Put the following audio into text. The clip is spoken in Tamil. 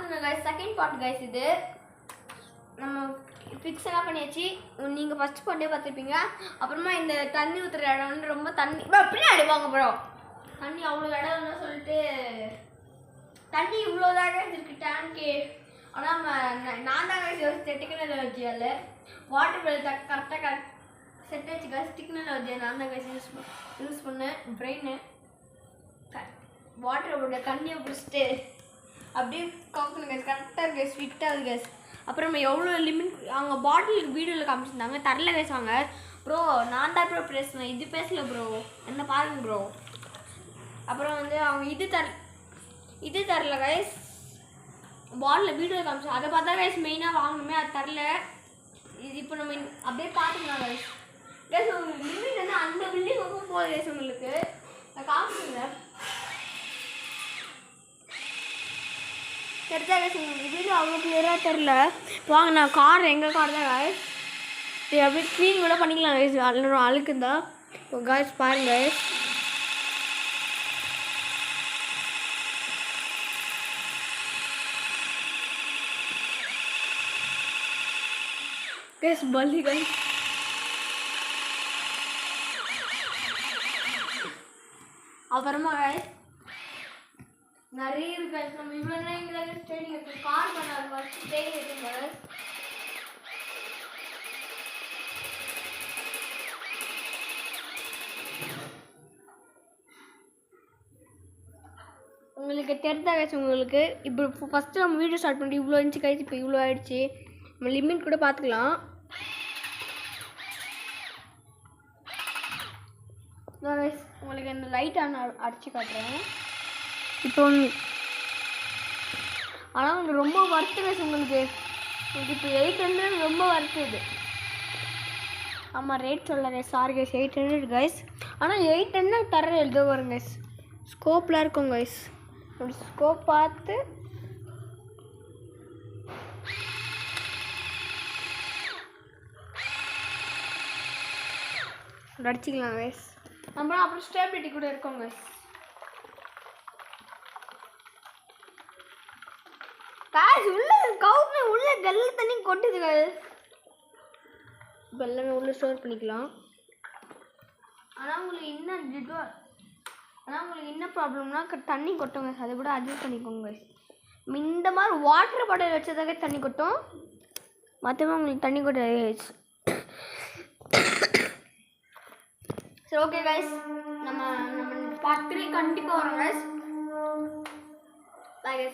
பார்த்துங்க கைஸ், செகண்ட் பார்ட் கைஸ். இது நம்ம ஃபிக்ஸ் எல்லாம் பண்ணியாச்சு. நீங்கள் ஃபஸ்ட் பார்ட்டே பார்த்துருப்பீங்க. அப்புறமா இந்த தண்ணி ஊற்றுற இடம் வந்து ரொம்ப தண்ணி அப்படியே அடிப்பாங்க ப்ரோ. தண்ணி அவ்வளோ இடம்னு சொல்லிட்டு தண்ணி இவ்வளோதாங்க இருக்கு டேங்க்கு. ஆனால் நான் தான் கைஸ் டெக்னிக்கல் அலர்ஜி அதில் வாட்டர் பில் கரெக்டாக செட் வச்சு கைஸ். டெக்னிக்கல் அலர்ஜி நான் தான் கைஸ் யூஸ் பண்ணேன். பிரெயினு வாட்டரை போட்டு தண்ணியை பிடிச்சிட்டு அப்படியே கவுக்கணும் கைஸ். கரெக்டாக இருக்கு கைஸ், ஃபிட்டாக இருக்குது கைஸ். அப்புறம் எவ்வளோ லிமிட் அவங்க பாட்டிலுக்கு வீடியோவில் காமிச்சிருந்தாங்க. தரல பேசுவாங்க ப்ரோ. நான் தான் ப்ரோ பேசுவேன், இது பேசல ப்ரோ, என்ன பாருங்க ப்ரோ. அப்புறம் வந்து அவங்க இது தரல கைஸ். பாட்டில் வீடியோவில் காமிச்சோம், அதை பார்த்தா கைஸ் மெயினாக வாங்கணுமே, அது தரல. இது இப்போ நம்ம அப்படியே பார்த்துக்கலாம் கைஸ். கைஸ் உங்களுக்கு லிமிட் வந்து அந்த பில்டிங் ஒன்றும் போகுது கைஸ். உங்களுக்கு நான் காமிச்சுங்க தெரிஞ்சா கைஸ். உங்களுக்கு வீடியோ அவ்வளோ கிளியராக தெரில. வாங்க நான் கார் எங்கள் கார் தான் கைஸ். இது அப்படியே க்ளீன் கூட பண்ணிக்கலாம் கைஸ். அழுக்கு தான் கைஸ் பாருங்க கைஸ். கைஸ் பல்லி கைஸ். அப்புறமா கைஸ் நிறைய இருக்கு கைஸ். நம்ம இவ்வளோ நேரம் இங்கே ட்ரைனிங் எடுத்து கார் பண்ணாது ஃபஸ்ட்டு ட்ரைனிங் எடுத்துங்க கைஸ். உங்களுக்கு தெரிஞ்சா கைஸ். உங்களுக்கு இப்போ ஃபஸ்ட்டு நம்ம வீடியோ ஸ்டார்ட் பண்ணிட்டு இவ்வளோ இருந்துச்சு கைஸ். இப்போ இவ்வளோ ஆயிடுச்சு. நம்ம லிமிட் கூட பார்த்துக்கலாம். கைஸ் உங்களுக்கு இந்த லைட் அடிச்சு காட்டுறேன் இப்போ. ஆனால் உங்களுக்கு ரொம்ப ஒர்த்து கைஸ். உங்களுக்கு இப்போ 800 ரொம்ப ஒர்த்து இது. ஆமாம் ரேட் சொல்ல கைஸ், சாரி கைஸ். 800 கைஸ். ஆனால் 800 தர எழுத வரும் கைஸ். ஸ்கோப்பில் இருக்கும் கைஸ். அப்படி ஸ்கோப் பார்த்து அடிச்சிக்கலாம் கைஸ். நம்ம அப்புறம் ஸ்டேபிலிட்டி கூட இருக்கும் கைஸ். கைஸ் உள்ள கவுட்ல உள்ள வெள்ள தண்ணி கொட்டுது கைஸ். வெள்ளமே உள்ள ஸ்டோர் பண்ணிக்கலாம். ஆனால் உங்களுக்கு என்ன ப்ராப்ளம்னா தண்ணி கொட்டும் கைஸ். அதை கூட அட்ஜஸ்ட் பண்ணிக்கோங்க கைஸ். இந்த மாதிரி வாட்டர் பாட்டில் வச்சதாக தண்ணி கொட்டும், மற்றவங்க உங்களுக்கு தண்ணி கொட்டாது கைஸ். சரி ஓகே கைஸ், நம்ம பார்ட் 3 கண்டிப்பாக வரோம் கைஸ். Bye guys.